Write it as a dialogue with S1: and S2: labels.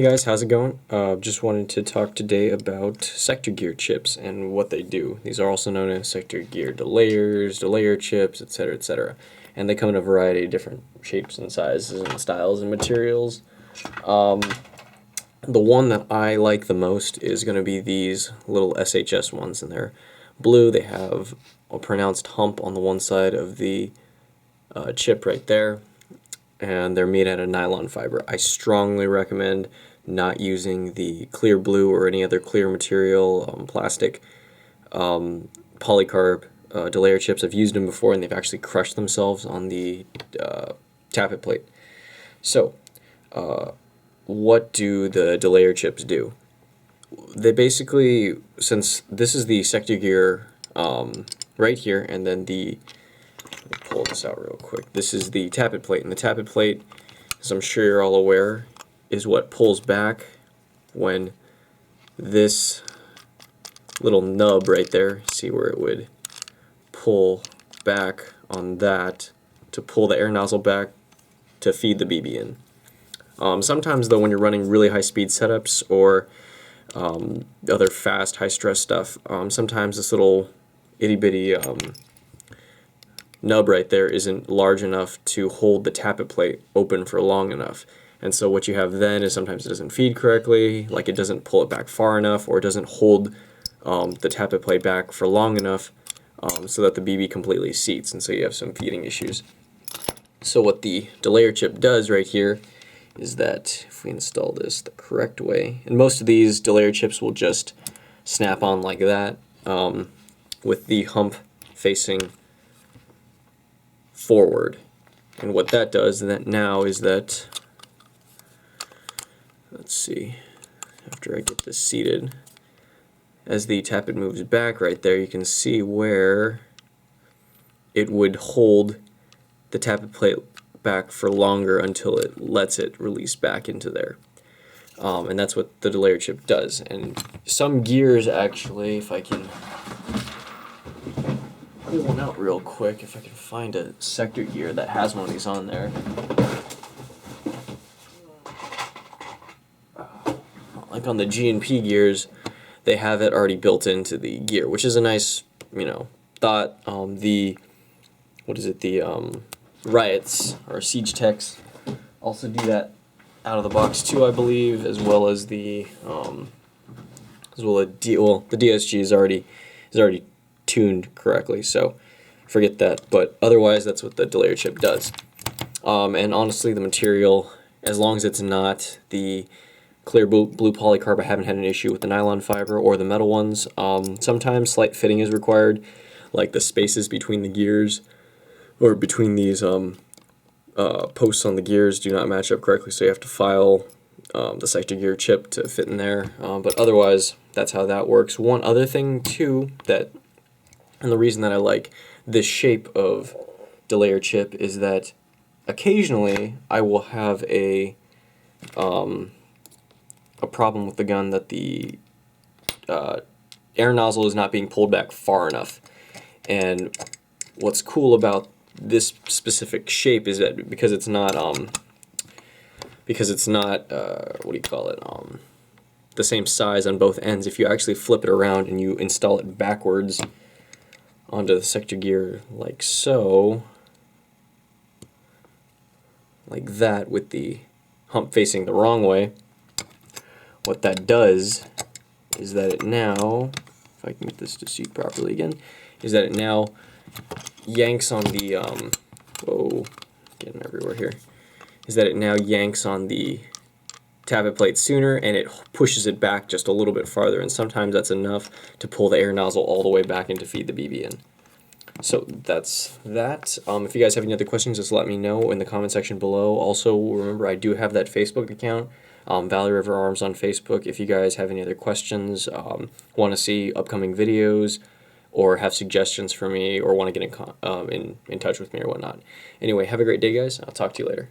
S1: Hey guys, how's it going? Just wanted to talk today about sector gear chips and what they do. These are also known as sector gear delayers, delayer chips, etc., etc. And they come in a variety of different shapes and sizes and styles and materials. The one that I like the most is going to be these little SHS ones, and they're blue. They have a pronounced hump on the one side of the chip right there, and they're made out of nylon fiber. I strongly recommend not using the clear blue or any other clear material, plastic, polycarb delayer chips. I've used them before and they've actually crushed themselves on the tappet plate. So, what do the delayer chips do? They basically, since this is the sector gear right here, and then let me pull this out real quick. This is the tappet plate, and the tappet plate, as I'm sure you're all aware, is what pulls back when this little nub right there, see where it would pull back on that to pull the air nozzle back to feed the BB in. Sometimes though, when you're running really high speed setups or other fast high stress stuff, sometimes this little itty bitty nub right there isn't large enough to hold the tappet plate open for long enough. And so what you have then is sometimes it doesn't feed correctly, like it doesn't pull it back far enough, or it doesn't hold the tappet plate back for long enough so that the BB completely seats, and so you have some feeding issues. So what the delayer chip does right here is that if we install this the correct way, and most of these delayer chips will just snap on like that with the hump facing forward. And what that does now is that, let's see, after I get this seated, as the tappet moves back right there, you can see where it would hold the tappet plate back for longer until it lets it release back into there. And that's what the delayer chip does. And some gears actually, if I can pull one out real quick, if I can find a sector gear that has one of these on there. Like on the G&P gears, they have it already built into the gear, which is a nice, thought. The Riots or Siege Techs also do that out of the box too, I believe, as well as the the DSG is already tuned correctly, so forget that. But otherwise, that's what the delayer chip does. And honestly, the material, as long as it's not the clear blue polycarb, I haven't had an issue with the nylon fiber or the metal ones. Sometimes slight fitting is required, like the spaces between the gears or between these posts on the gears do not match up correctly, so you have to file the sector gear chip to fit in there. But otherwise, that's how that works. One other thing too, and the reason that I like this shape of delayer chip is that occasionally I will have a problem with the gun that the air nozzle is not being pulled back far enough. And what's cool about this specific shape is that because it's not the same size on both ends, if you actually flip it around and you install it backwards onto the sector gear like so, like that, with the hump facing the wrong way, what that does is that it now, if I can get this to seat properly again, is that it now yanks on the, whoa, getting everywhere here, is that it now yanks on the tappet plate sooner, and it pushes it back just a little bit farther, and sometimes that's enough to pull the air nozzle all the way back in to feed the BB in. So that's that. If you guys have any other questions, just let me know in the comment section below. Also, remember, I do have that Facebook account, Valley River Arms on Facebook. If you guys have any other questions, want to see upcoming videos, or have suggestions for me, or want to get in touch with me or whatnot. Anyway, have a great day, guys. I'll talk to you later.